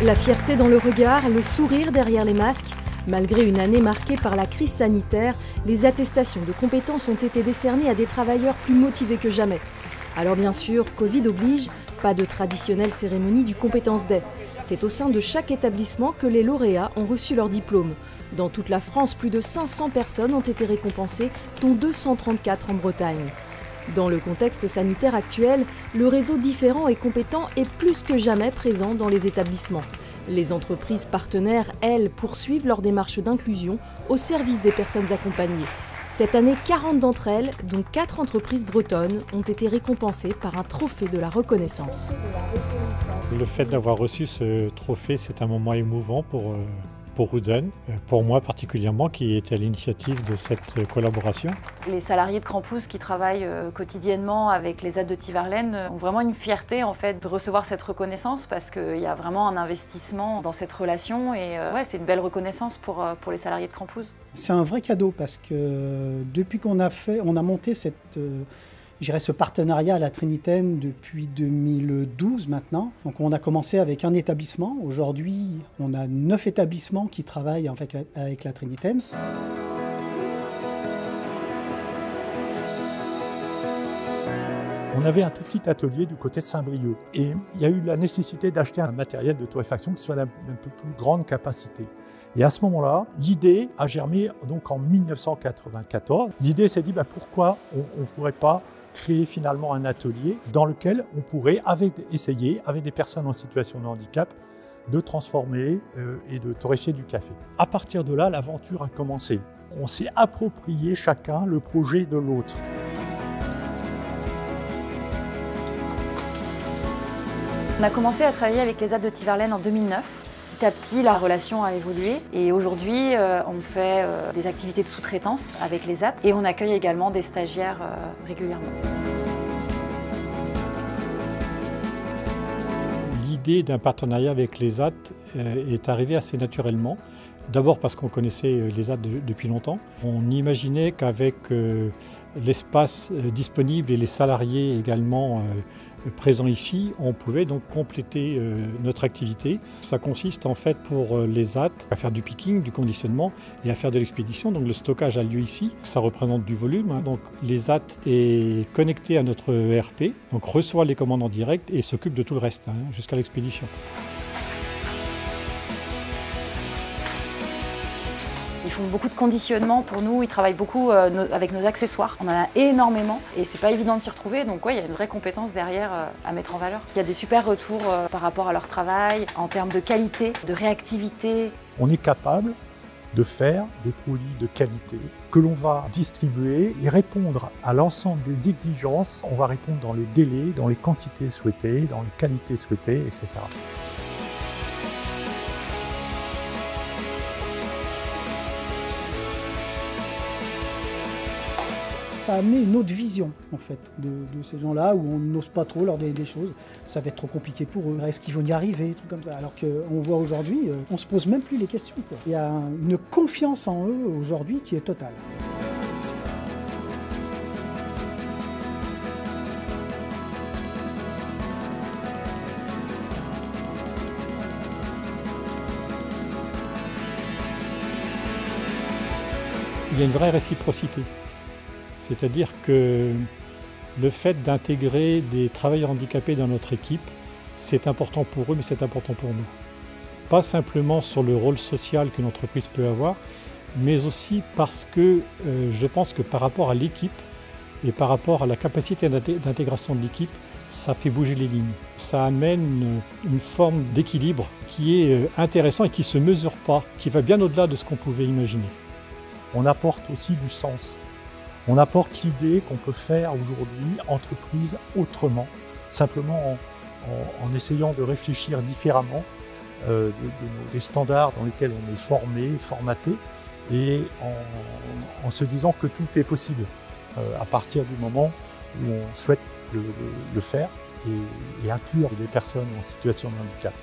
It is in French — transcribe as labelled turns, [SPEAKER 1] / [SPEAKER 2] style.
[SPEAKER 1] La fierté dans le regard, le sourire derrière les masques. Malgré une année marquée par la crise sanitaire, les attestations de compétences ont été décernées à des travailleurs plus motivés que jamais. Alors bien sûr, Covid oblige, pas de traditionnelle cérémonie du Compétences Day. C'est au sein de chaque établissement que les lauréats ont reçu leur diplôme. Dans toute la France, plus de 500 personnes ont été récompensées, dont 234 en Bretagne. Dans le contexte sanitaire actuel, le réseau différent et compétent est plus que jamais présent dans les établissements. Les entreprises partenaires, elles, poursuivent leur démarche d'inclusion au service des personnes accompagnées. Cette année, 40 d'entre elles, dont 4 entreprises bretonnes, ont été récompensées par un trophée de la reconnaissance.
[SPEAKER 2] Le fait d'avoir reçu ce trophée, c'est un moment émouvant pour Ruden, pour moi particulièrement, qui était à l'initiative de cette collaboration.
[SPEAKER 3] Les salariés de Crampouze qui travaillent quotidiennement avec les ZAD de Tiverlaine ont vraiment une fierté en fait de recevoir cette reconnaissance parce qu'il y a vraiment un investissement dans cette relation et ouais, c'est une belle reconnaissance pour les salariés de Crampouze.
[SPEAKER 4] C'est un vrai cadeau parce que depuis qu'on a monté ce partenariat à la Trinitaine depuis 2012 maintenant. Donc on a commencé avec un établissement. Aujourd'hui, on a 9 établissements qui travaillent avec la Trinitaine.
[SPEAKER 5] On avait un tout petit atelier du côté de Saint-Brieuc et il y a eu la nécessité d'acheter un matériel de torréfaction qui soit d'un peu plus grande capacité. Et à ce moment-là, l'idée a germé donc en 1994. L'idée s'est dit pourquoi on ne pourrait pas créer finalement un atelier dans lequel on pourrait essayer, avec des personnes en situation de handicap, de transformer et de torréfier du café. À partir de là, l'aventure a commencé. On s'est approprié chacun le projet de l'autre.
[SPEAKER 3] On a commencé à travailler avec les ZAD de Tiverlaine en 2009. Petit à petit, la relation a évolué et aujourd'hui, on fait des activités de sous-traitance avec les ZAD et on accueille également des stagiaires régulièrement.
[SPEAKER 2] L'idée d'un partenariat avec les ZAD est arrivée assez naturellement. D'abord parce qu'on connaissait les ZAD depuis longtemps. On imaginait qu'avec l'espace disponible et les salariés également présents ici, on pouvait donc compléter notre activité. Ça consiste en fait pour les ZAD à faire du picking, du conditionnement et à faire de l'expédition. Donc le stockage a lieu ici, ça représente du volume. Donc les ZAD est connecté à notre ERP, donc reçoit les commandes en direct et s'occupe de tout le reste jusqu'à l'expédition.
[SPEAKER 3] Ils font beaucoup de conditionnement pour nous, ils travaillent beaucoup avec nos accessoires. On en a énormément et c'est pas évident de s'y retrouver, donc ouais, il y a une vraie compétence derrière à mettre en valeur. Il y a des super retours par rapport à leur travail, en termes de qualité, de réactivité.
[SPEAKER 5] On est capable de faire des produits de qualité que l'on va distribuer et répondre à l'ensemble des exigences. On va répondre dans les délais, dans les quantités souhaitées, dans les qualités souhaitées, etc.
[SPEAKER 4] Ça a amené une autre vision en fait de ces gens-là où on n'ose pas trop leur donner des choses. Ça va être trop compliqué pour eux. Est-ce qu'ils vont y arriver, des trucs comme ça. Alors qu'on voit aujourd'hui, on ne se pose même plus les questions, quoi. Il y a une confiance en eux aujourd'hui qui est totale.
[SPEAKER 2] Il y a une vraie réciprocité. C'est-à-dire que le fait d'intégrer des travailleurs handicapés dans notre équipe, c'est important pour eux, mais c'est important pour nous. Pas simplement sur le rôle social qu'une entreprise peut avoir, mais aussi parce que je pense que par rapport à l'équipe et par rapport à la capacité d'intégration de l'équipe, ça fait bouger les lignes. Ça amène une forme d'équilibre qui est intéressant et qui ne se mesure pas, qui va bien au-delà de ce qu'on pouvait imaginer.
[SPEAKER 5] On apporte aussi du sens. On apporte l'idée qu'on peut faire aujourd'hui entreprise autrement, simplement en essayant de réfléchir différemment des standards dans lesquels on est formé, formaté, et en se disant que tout est possible à partir du moment où on souhaite le faire et inclure des personnes en situation de handicap.